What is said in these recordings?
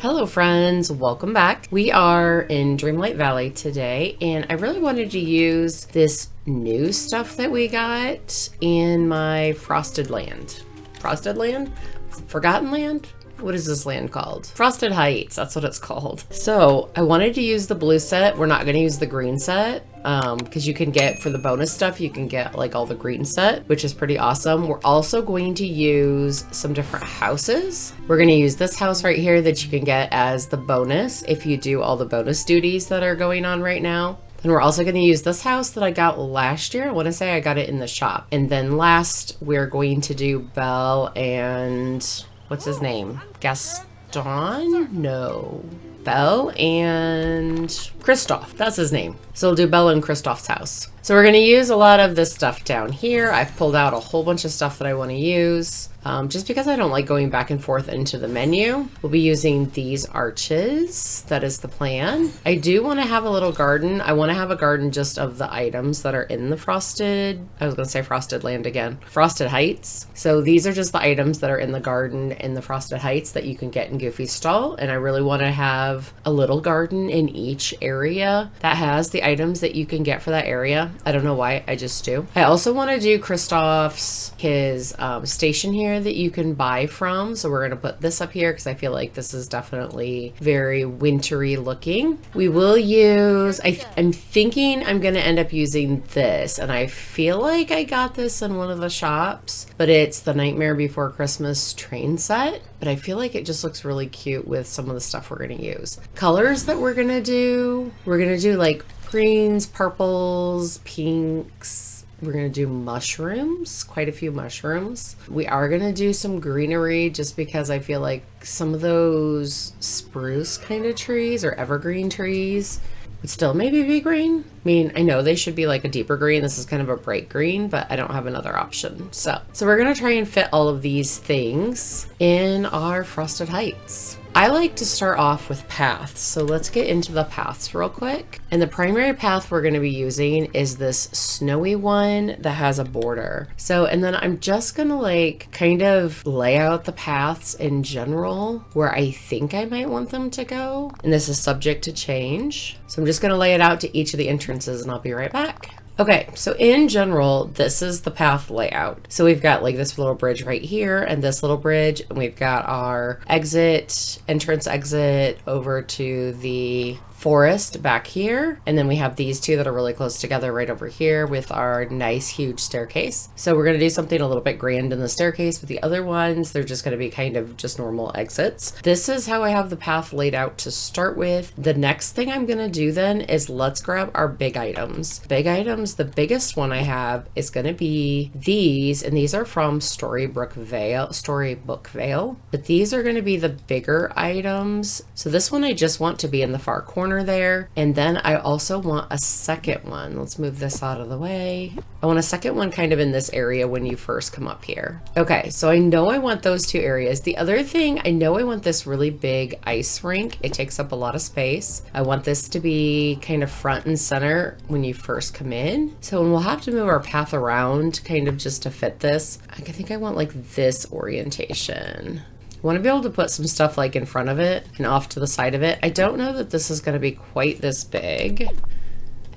Hello friends, welcome back. We are in Dreamlight Valley today, and I really wanted to use this new stuff that we got in my Frosted Land. Frosted Land? Forgotten Land? What is this land called? Frosted Heights, that's what it's called. So I wanted to use the blue set. We're not going to use the green set because you can get, for the bonus stuff, you can get like all the green set, which is pretty awesome. We're also going to use some different houses. We're going to use this house right here that you can get as the bonus if you do all the bonus duties that are going on right now. And we're also going to use this house that I got last year. I want to say I got it in the shop. And then last, we're going to do Belle and... what's his name? Gaston? No. Belle and Kristoff. That's his name. So we'll do Belle and Kristoff's house. So we're going to use a lot of this stuff down here. I've pulled out a whole bunch of stuff that I want to use. Just because I don't like going back and forth into the menu. We'll be using these arches. That is the plan. I do want to have a little garden. I want to have a garden just of the items that are in the Frosted, I was going to say Frosted Land again, Frosted Heights. So these are just the items that are in the garden in the Frosted Heights that you can get in Goofy's stall. And I really want to have a little garden in each area that has the items that you can get for that area. I don't know why, I just do. I also want to do Kristoff's, his station here that you can buy from. So we're going to put this up here because I feel like this is definitely very wintry looking. We will use, I'm thinking I'm going to end up using this, and I feel like I got this in one of the shops, but it's the Nightmare Before Christmas train set. But I feel like it just looks really cute with some of the stuff we're going to use. Colors that we're going to do like greens, purples, pinks. We're going to do mushrooms, quite a few mushrooms. We are going to do some greenery just because I feel like some of those spruce kind of trees or evergreen trees would still maybe be green. I mean, I know they should be like a deeper green. This is kind of a bright green, but I don't have another option. So we're going to try and fit all of these things in our Frosted Heights. I like to start off with paths, so let's get into the paths real quick. And the primary path we're going to be using is this snowy one that has a border. So, and then I'm just going to like kind of lay out the paths in general where I think I might want them to go. And this is subject to change. So I'm just going to lay it out to each of the entrances and I'll be right back. Okay, so in general, this is the path layout. So we've got like this little bridge right here and this little bridge, and we've got our entrance exit over to the forest back here, and then we have these two that are really close together right over here with our nice huge staircase. So we're going to do something a little bit grand in the staircase, but the other ones, they're just going to be kind of just normal exits. This is how I have the path laid out to start with. The next thing I'm going to do then is let's grab our big items. Big items, the biggest one I have is going to be these, and these are from Storybook Vale, but these are going to be the bigger items. So this one I just want to be in the far corner there, and then I also want a second one. Let's move this out of the way. I want a second one kind of in this area when you first come up here. Okay, so I know I want those two areas. The other thing, I know I want this really big ice rink. It takes up a lot of space. I want this to be kind of front and center when you first come in. So we'll have to move our path around kind of just to fit this. I think I want like this orientation. I want to be able to put some stuff like in front of it and off to the side of it. I don't know that this is going to be quite this big.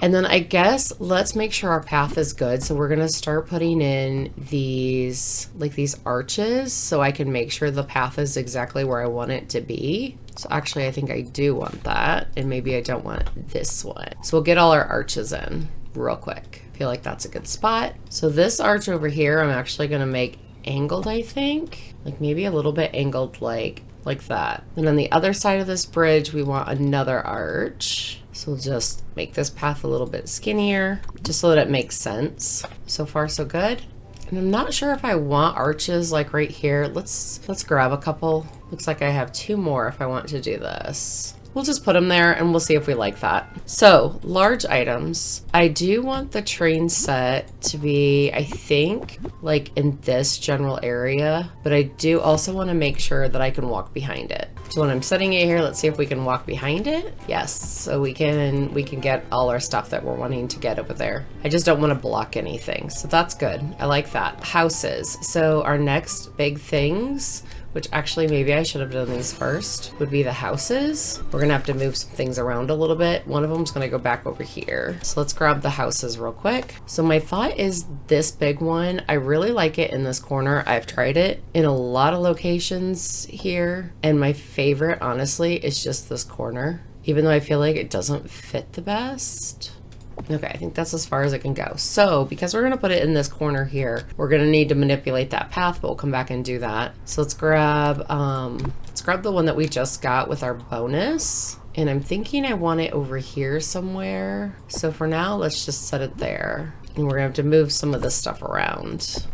And then I guess let's make sure our path is good. So we're going to start putting in these, like these arches, so I can make sure the path is exactly where I want it to be. So actually I think I do want that, and maybe I don't want this one. So we'll get all our arches in real quick. I feel like that's a good spot. So this arch over here, I'm actually going to make angled, I think, like maybe a little bit angled like that. And on the other side of this bridge we want another arch, so we'll just make this path a little bit skinnier just so that it makes sense. So far so good. And I'm not sure if I want arches like right here. Let's grab a couple. Looks like I have two more if I want to do this. We'll just put them there and we'll see if we like that. So large items, I do want the train set to be, I think, like in this general area, but I do also want to make sure that I can walk behind it. So when I'm setting it here, let's see if we can walk behind it. Yes, so we can get all our stuff that we're wanting to get over there. I just don't want to block anything, so that's good. I like that. Houses. So our next big things which actually maybe I should have done these first, would be the houses. We're gonna have to move some things around a little bit. One of them's gonna go back over here. So let's grab the houses real quick. So my thought is this big one, I really like it in this corner. I've tried it in a lot of locations here, and my favorite, honestly, is just this corner, even though I feel like it doesn't fit the best. Okay, I think that's as far as it can go. So because we're gonna put it in this corner here, we're gonna need to manipulate that path, but we'll come back and do that. So let's grab the one that we just got with our bonus. And I'm thinking I want it over here somewhere. So for now, let's just set it there. And we're gonna have to move some of this stuff around.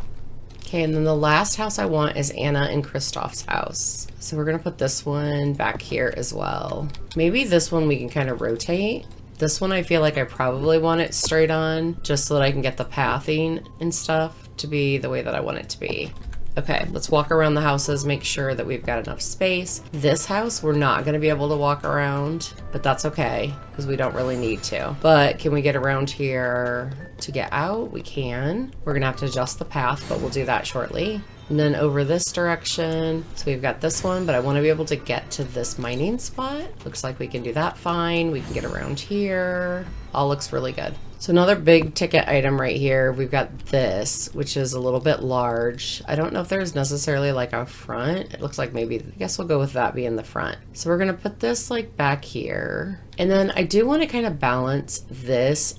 Okay, and then the last house I want is Anna and Kristoff's house. So we're gonna put this one back here as well. Maybe this one we can kind of rotate. This one I feel like I probably want it straight on just so that I can get the pathing and stuff to be the way that I want it to be. Okay, let's walk around the houses, make sure that we've got enough space. This house, we're not going to be able to walk around, but that's okay because we don't really need to. But can we get around here to get out? We can. We're going to have to adjust the path, but we'll do that shortly. And then over this direction, so we've got this one, but I want to be able to get to this mining spot. Looks like we can do that fine. We can get around here. All looks really good. So another big ticket item right here, we've got this, which is a little bit large. I don't know if there's necessarily like a front. It looks like maybe, I guess we'll go with that being the front. So we're gonna put this like back here. And then I do want to kind of balance these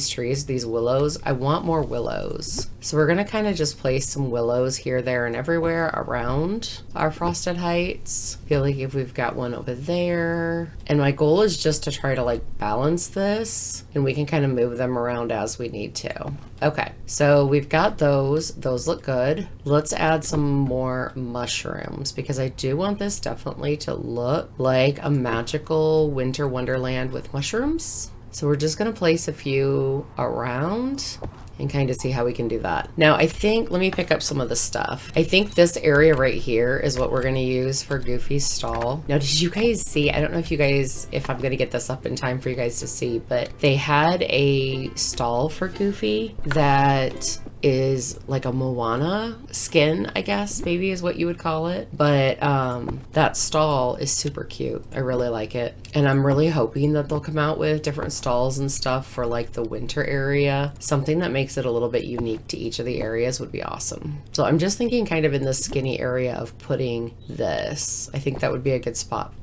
trees, these willows. I want more willows. So we're going to kind of just place some willows here, there, and everywhere around our Frosted Heights. I feel like if we've got one over there. And my goal is just to try to like balance this, and we can kind of move them around as we need to. Okay, so we've got those. Those look good. Let's add some more mushrooms because I do want this definitely to look like a magical winter wonderland with mushrooms. So we're just gonna place a few around and kind of see how we can do that. Now I think, let me pick up some of the stuff. I think this area right here is what we're gonna use for Goofy's stall. Now did you guys see, I don't know if I'm gonna get this up in time for you guys to see, but they had a stall for Goofy that is like a Moana skin, I guess maybe is what you would call it. But that stall is super cute. I really like it. And I'm really hoping that they'll come out with different stalls and stuff for like the winter area. Something that makes it a little bit unique to each of the areas would be awesome. So I'm just thinking kind of in the skinny area of putting this. I think that would be a good spot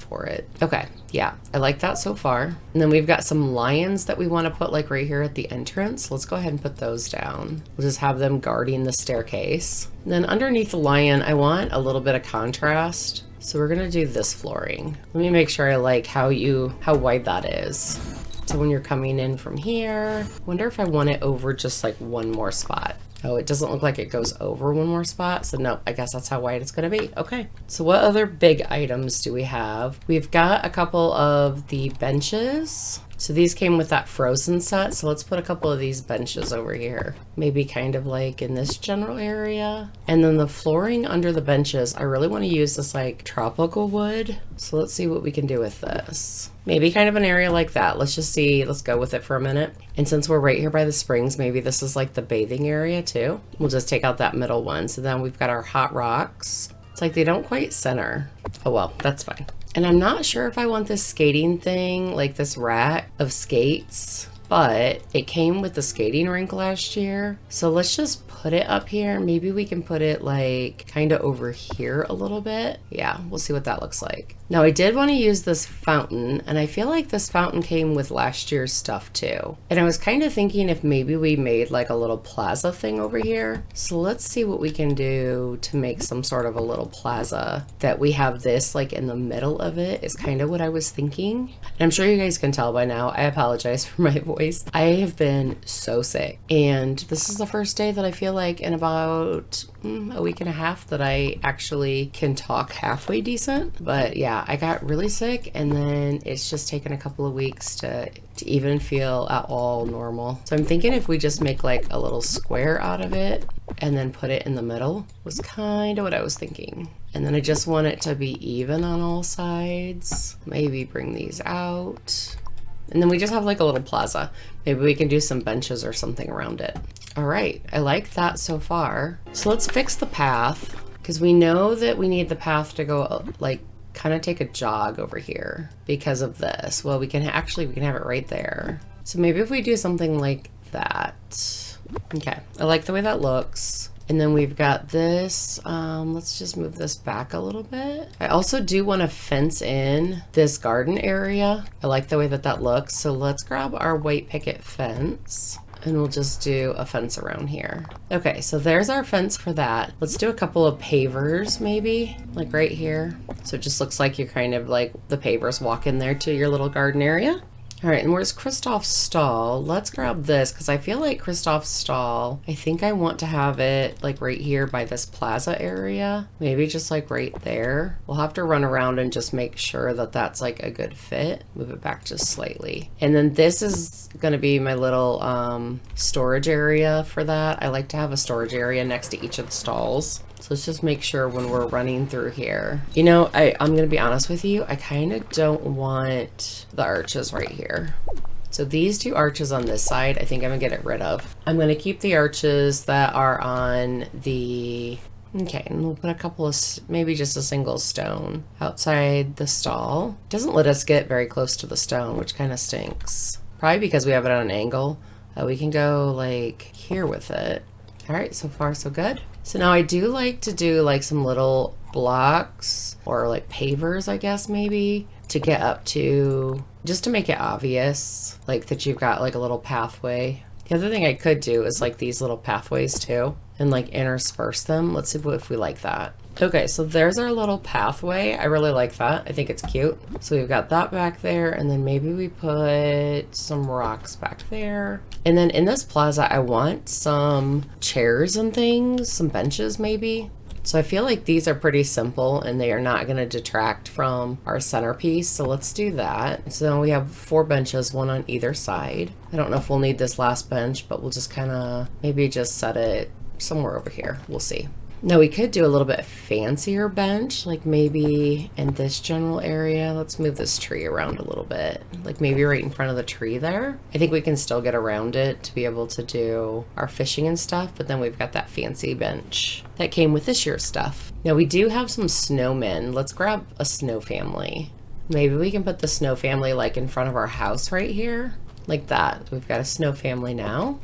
for it. Okay, yeah, I like that so far. And then we've got some lions that we want to put like right here at the entrance. Let's go ahead and put those down. We'll just have them guarding the staircase. And then underneath the lion, I want a little bit of contrast. So we're gonna do this flooring. Let me make sure I like how wide that is. So when you're coming in from here, wonder if I want it over just like one more spot. Oh, it doesn't look like it goes over one more spot. So no, I guess that's how wide it's gonna be. Okay, so what other big items do we have? We've got a couple of the benches. So these came with that Frozen set. So let's put a couple of these benches over here. Maybe kind of like in this general area. And then the flooring under the benches, I really want to use this like tropical wood. So let's see what we can do with this. Maybe kind of an area like that. Let's just see, let's go with it for a minute. And since we're right here by the springs, maybe this is like the bathing area too. We'll just take out that middle one. So then we've got our hot rocks. It's like they don't quite center. Oh well, that's fine. And I'm not sure if I want this skating thing, like this rack of skates, but it came with the skating rink last year. So let's just put it up here. Maybe we can put it like kind of over here a little bit. Yeah, we'll see what that looks like. Now I did want to use this fountain, and I feel like this fountain came with last year's stuff too. And I was kind of thinking if maybe we made like a little plaza thing over here. So let's see what we can do to make some sort of a little plaza that we have this like in the middle of it is kind of what I was thinking. And I'm sure you guys can tell by now, I apologize for my voice. I have been so sick, and this is the first day that I feel like in about a week and a half that I actually can talk halfway decent. But yeah, I got really sick, and then it's just taken a couple of weeks to even feel at all normal. So I'm thinking if we just make like a little square out of it and then put it in the middle was kind of what I was thinking. And then I just want it to be even on all sides. Maybe bring these out. And then we just have like a little plaza. Maybe we can do some benches or something around it. All right, I like that so far. So let's fix the path. because we know that we need the path to go like kind of take a jog over here because of this. Well, we can have it right there. So maybe if we do something like that. Okay, I like the way that looks. And then we've got this, let's just move this back a little bit. I also do want to fence in this garden area. I like the way that that looks. So let's grab our white picket fence and we'll just do a fence around here. Okay, so there's our fence for that. Let's do a couple of pavers maybe, like right here. So it just looks like you're kind of like the pavers walk in there to your little garden area. All right, and where's Kristoff's stall? Let's grab this because I feel like Kristoff's stall, I think I want to have it like right here by this plaza area. Maybe just like right there. We'll have to run around and just make sure that that's like a good fit. Move it back just slightly. And then this is gonna be my little storage area for that. I like to have a storage area next to each of the stalls. So let's just make sure when we're running through here. You know, I'm going to be honest with you. I kind of don't want the arches right here. So these two arches on this side, I think I'm going to get rid of. I'm going to keep the arches that are on the... Okay, and we'll put a couple of, maybe just a single stone outside the stall. It doesn't let us get very close to the stone, which kind of stinks. Probably because we have it on an angle. We can go like here with it. All right, so far so good. So now I do like to do like some little blocks or like pavers, I guess maybe, to get up to, just to make it obvious, like that you've got like a little pathway. The other thing I could do is like these little pathways too and like intersperse them. Let's see if we like that. Okay, so there's our little pathway. I really like that. I think it's cute. So we've got that back there, and then maybe we put some rocks back there. And then in this plaza, I want some chairs and things, some benches maybe. So I feel like these are pretty simple and they are not going to detract from our centerpiece. So let's do that. So we have 4 benches, one on either side. I don't know if we'll need this last bench, but we'll just kind of maybe just set it somewhere over here. We'll see. Now we could do a little bit fancier bench, like maybe in this general area. Let's move this tree around a little bit, like maybe right in front of the tree there. I think we can still get around it to be able to do our fishing and stuff, but then we've got that fancy bench that came with this year's stuff. Now we do have some snowmen. Let's grab a snow family. Maybe we can put the snow family like in front of our house right here, like that. We've got a snow family now.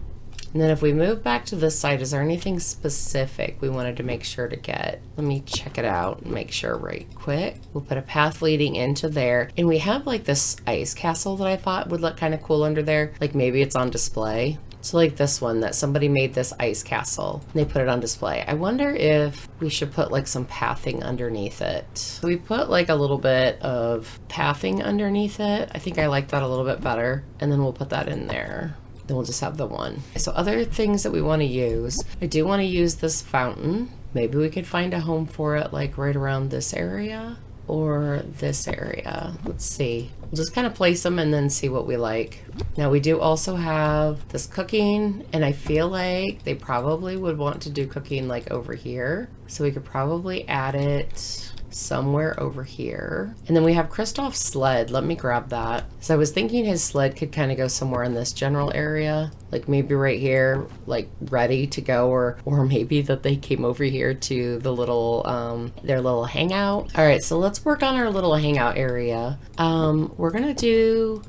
And then if we move back to this side, is there anything specific we wanted to make sure to get? Let me check it out and make sure right quick. We'll put a path leading into there. And we have like this ice castle that I thought would look kind of cool under there. Like maybe it's on display. So like this one that somebody made this ice castle and they put it on display. I wonder if we should put like some pathing underneath it. So we put like a little bit of pathing underneath it. I think I like that a little bit better. And then we'll put that in there. Then we'll just have the one. So other things that we want to use, I do want to use this fountain. Maybe we could find a home for it like right around this area or this area. Let's see. We'll just kind of place them and then see what we like. Now we do also have this cooking, and I feel like they probably would want to do cooking like over here. So we could probably add it somewhere over here. And then we have Kristoff's sled. Let me grab that. So I was thinking his sled could kind of go somewhere in this general area, like maybe right here, like ready to go, or maybe that they came over here to the little their little hangout. All right, so let's work on our little hangout area.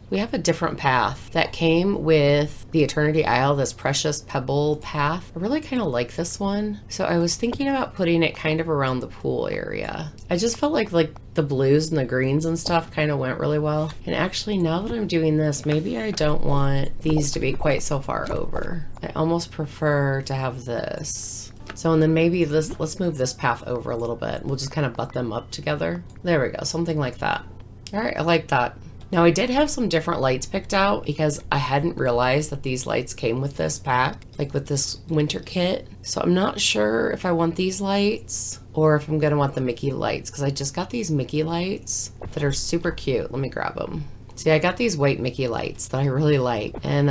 We have a different path that came with the Eternity Isle, this precious pebble path. I really kind of like this one. So I was thinking about putting it kind of around the pool area. I just felt like the blues and the greens and stuff kind of went really well. And actually, now that I'm doing this, maybe I don't want these to be quite so far over. I almost prefer to have this. So, and then maybe this, let's move this path over a little bit. We'll just kind of butt them up together. There we go, something like that. All right, I like that. Now I did have some different lights picked out because I hadn't realized that these lights came with this pack, like with this winter kit. So I'm not sure if I want these lights or if I'm gonna want the Mickey lights, because I just got these Mickey lights that are super cute. Let me grab them. See, I got these white Mickey lights that I really like, and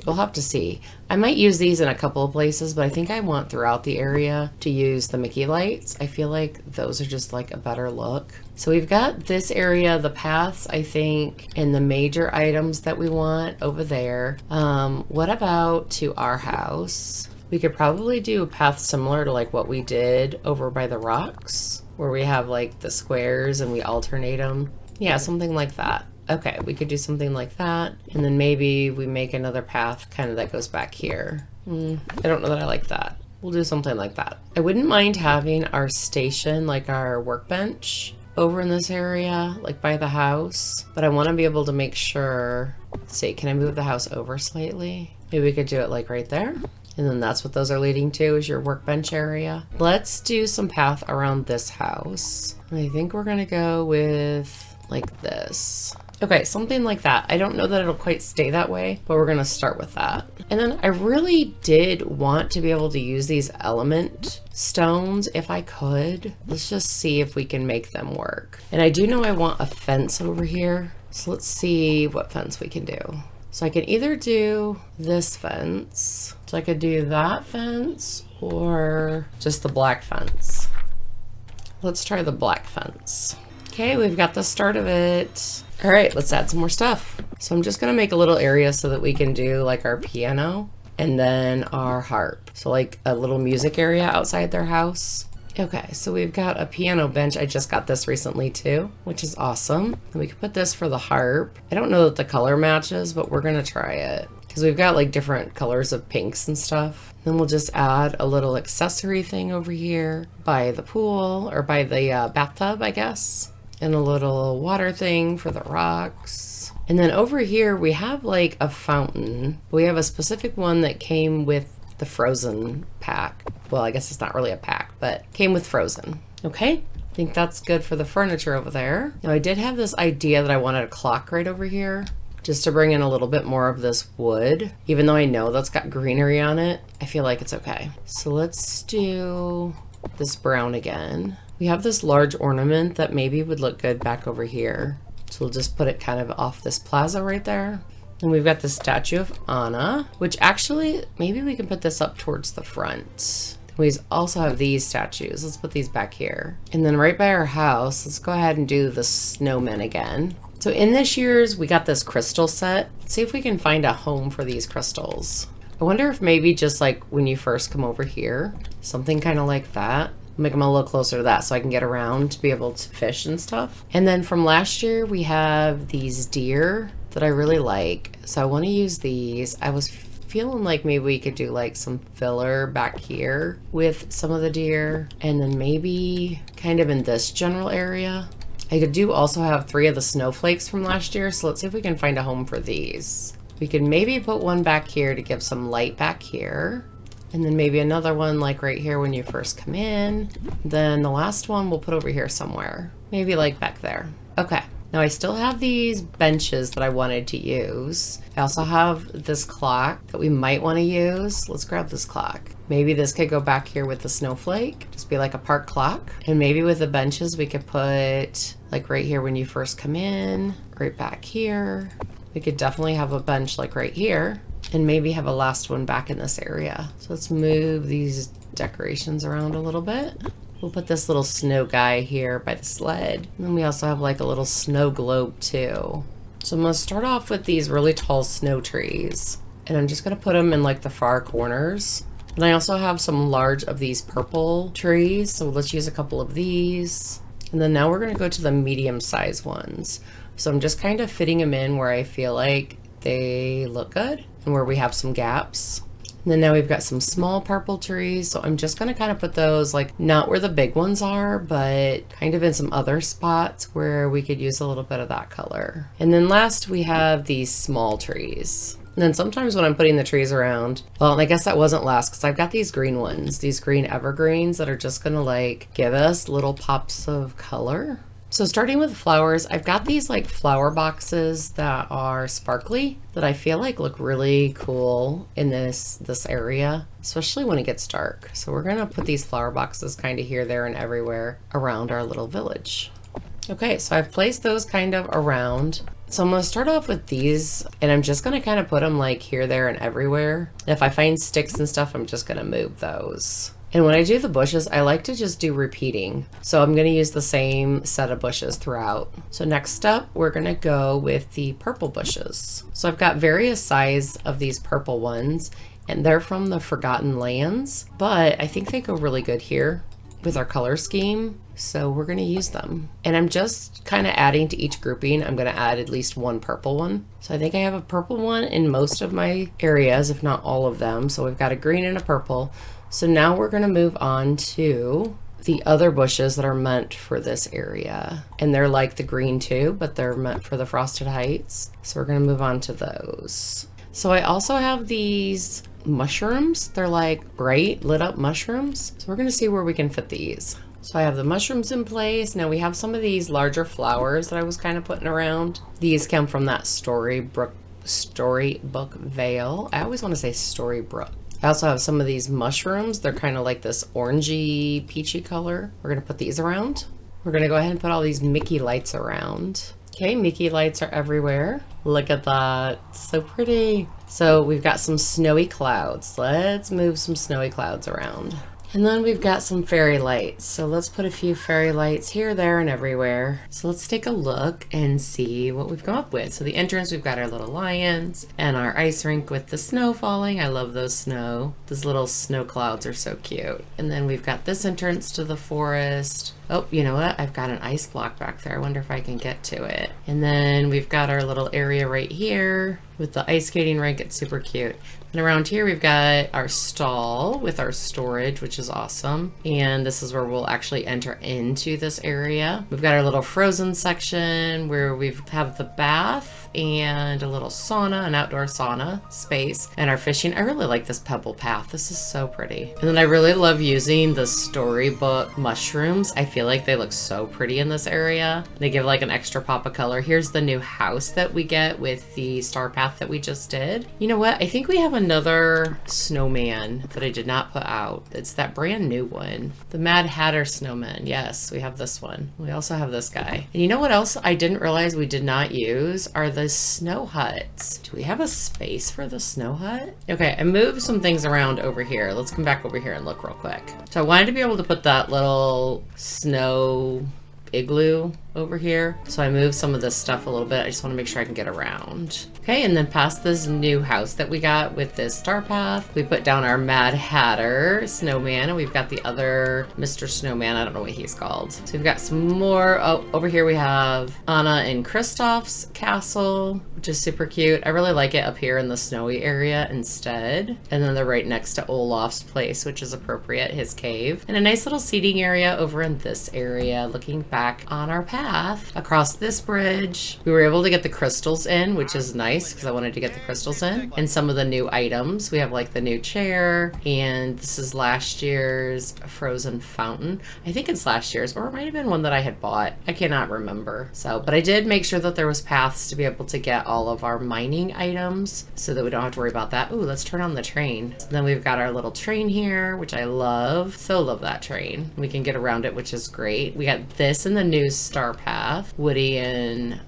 we'll have to see. I might use these in a couple of places, but I think I want throughout the area to use the Mickey lights. I feel like those are just like a better look. So we've got this area, the paths, I think, and the major items that we want over there. What about to our house? We could probably do a path similar to like what we did over by the rocks, where we have like the squares and we alternate them. Yeah, something like that. Okay, we could do something like that. And then maybe we make another path kind of that goes back here. I don't know that I like that. We'll do something like that. I wouldn't mind having our station, like our workbench, over in this area, like by the house. But I want to be able to make sure, let's see, can I move the house over slightly? Maybe we could do it like right there. And then that's what those are leading to, is your workbench area. Let's do some path around this house. And I think we're gonna go with like this. Okay, something like that. I don't know that it'll quite stay that way, but we're gonna start with that. And then I really did want to be able to use these element stones if I could. Let's just see if we can make them work. And I do know I want a fence over here. So let's see what fence we can do. So I can either do this fence, so I could do that fence, or just the black fence. Let's try the black fence. Okay, we've got the start of it. All right, let's add some more stuff. So I'm just gonna make a little area so that we can do like our piano and then our harp. So like a little music area outside their house. Okay, so we've got a piano bench. I just got this recently too, which is awesome. And we can put this for the harp. I don't know that the color matches, but we're gonna try it because we've got like different colors of pinks and stuff. Then we'll just add a little accessory thing over here by the pool, or by the bathtub, I guess. And a little water thing for the rocks. And then over here we have like a fountain. We have a specific one that came with the Frozen pack. Well, I guess it's not really a pack, but came with Frozen. Okay, I think that's good for the furniture over there. Now I did have this idea that I wanted a clock right over here, just to bring in a little bit more of this wood. Even though I know that's got greenery on it, I feel like it's okay. So let's do this brown again. We have this large ornament that maybe would look good back over here. So we'll just put it kind of off this plaza right there. And we've got the statue of Anna, which actually, maybe we can put this up towards the front. We also have these statues. Let's put these back here. And then right by our house, let's go ahead and do the snowmen again. So in this year's, we got this crystal set. Let's see if we can find a home for these crystals. I wonder if maybe just like when you first come over here, something kind of like that. Make them a little closer to that so I can get around to be able to fish and stuff. And then from last year, we have these deer that I really like. So I want to use these. I was feeling like maybe we could do like some filler back here with some of the deer. And then maybe kind of in this general area. I do also have 3 of the snowflakes from last year. So let's see if we can find a home for these. We could maybe put one back here to give some light back here. And then maybe another one like right here when you first come in. Then the last one we'll put over here somewhere. Maybe like back there. Okay. Now I still have these benches that I wanted to use. I also have this clock that we might want to use. Let's grab this clock. Maybe this could go back here with the snowflake. Just be like a park clock. And maybe with the benches we could put like right here when you first come in. Right back here. We could definitely have a bench like right here. And maybe have a last one back in this area. So let's move these decorations around a little bit. We'll put this little snow guy here by the sled. And then we also have like a little snow globe too. So I'm gonna start off with these really tall snow trees. And I'm just gonna put them in like the far corners. And I also have some large of these purple trees. So let's use a couple of these. And then now we're gonna go to the medium size ones. So I'm just kind of fitting them in where I feel like they look good and where we have some gaps. And then now we've got some small purple trees. So I'm just gonna kind of put those like not where the big ones are, but kind of in some other spots where we could use a little bit of that color. And then last we have these small trees. And then sometimes when I'm putting the trees around, well, and I guess that wasn't last because I've got these green ones, these green evergreens that are just gonna like give us little pops of color. So starting with flowers, I've got these like flower boxes that are sparkly that I feel like look really cool in this area, especially when it gets dark. So we're gonna put these flower boxes kind of here, there, and everywhere around our little village. Okay, so I've placed those kind of around. So I'm gonna start off with these and I'm just gonna kind of put them like here, there, and everywhere. If I find sticks and stuff, I'm just gonna move those. And when I do the bushes, I like to just do repeating. So I'm gonna use the same set of bushes throughout. So next up, we're gonna go with the purple bushes. So I've got various size of these purple ones. and they're from the Forgotten Lands, but I think they go really good here with our color scheme. So we're going to use them. And I'm just kind of adding to each grouping. I'm going to add at least one purple one. So I think I have a purple one in most of my areas, if not all of them. So we've got a green and a purple. So now we're going to move on to the other bushes that are meant for this area. And they're like the green too, but they're meant for the Frosted Heights. So we're going to move on to those. So I also have these mushrooms. They're like bright lit up mushrooms. So we're going to see where we can fit these. So I have the mushrooms in place. Now we have some of these larger flowers that I was kind of putting around. These come from that Storybook Vale. I always want to say Storybook. I also have some of these mushrooms. They're kind of like this orangey, peachy color. We're going to put these around. We're going to go ahead and put all these Mickey lights around. Okay, Mickey lights are everywhere. Look at that. So pretty. So we've got some snowy clouds. Let's move some snowy clouds around. And then we've got some fairy lights. So let's put a few fairy lights here, there, and everywhere. So let's take a look and see what we've come up with. So the entrance, we've got our little lions and our ice rink with the snow falling. I love those snow. Those little snow clouds are so cute. And then we've got this entrance to the forest. Oh, you know what? I've got an ice block back there. I wonder if I can get to it. And then we've got our little area right here with the ice skating rink. It's super cute. And around here, we've got our stall with our storage, which is awesome. And this is where we'll actually enter into this area. We've got our little frozen section where we have the bath and a little sauna, an outdoor sauna space, and our fishing. I really like this pebble path. This is so pretty. And then I really love using the Storybook mushrooms. I feel like they look so pretty in this area. They give like an extra pop of color. Here's the new house that we get with the star path that we just did. You know what? I think we have another snowman that I did not put out. It's that brand new one. The Mad Hatter snowman. Yes, we have this one. We also have this guy. And you know what else I didn't realize we did not use are the snow huts. Do we have a space for the snow hut? Okay, I moved some things around over here. Let's come back over here and look real quick. So I wanted to be able to put that little snow igloo over here. So I moved some of this stuff a little bit. I just want to make sure I can get around. Okay, and then past this new house that we got with this star path, we put down our Mad Hatter snowman, and we've got the other Mr. Snowman. I don't know what he's called. So we've got some more. Oh, over here we have Anna and Kristoff's castle, which is super cute. I really like it up here in the snowy area instead. And then they're right next to Olaf's place, which is appropriate, his cave. And a nice little seating area over in this area, looking back on our path across this bridge. We were able to get the crystals in, which is nice because I wanted to get the crystals in, and some of the new items. We have like the new chair, and this is last year's frozen fountain. I think it's last year's, or it might have been one that I had bought. I cannot remember. So, but I did make sure that there was paths to be able to get all of our mining items so that we don't have to worry about that. Ooh, let's turn on the train. So then we've got our little train here, which I love. So love that train. We can get around it, which is great. We got this in the new star path, Woody and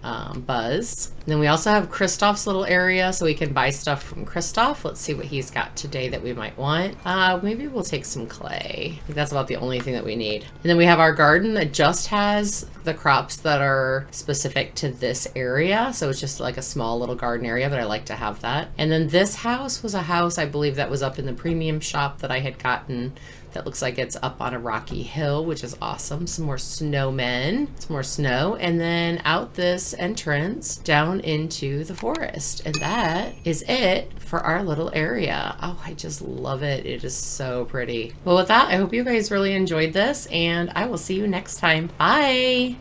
Buzz. And then we also have Kristoff's little area, so we can buy stuff from Kristoff. Let's see what he's got today that we might want. Maybe we'll take some clay. I think that's about the only thing that we need. And then we have our garden that just has the crops that are specific to this area. So it's just like a small little garden area, but I like to have that. And then this house was a house, I believe, that was up in the premium shop that I had gotten. That looks like it's up on a rocky hill, which is awesome. Some more snowmen, some more snow, and then out this entrance down into the forest. And that is it for our little area. Oh, I just love it. It is so pretty. Well, with that, I hope you guys really enjoyed this, and I will see you next time. Bye.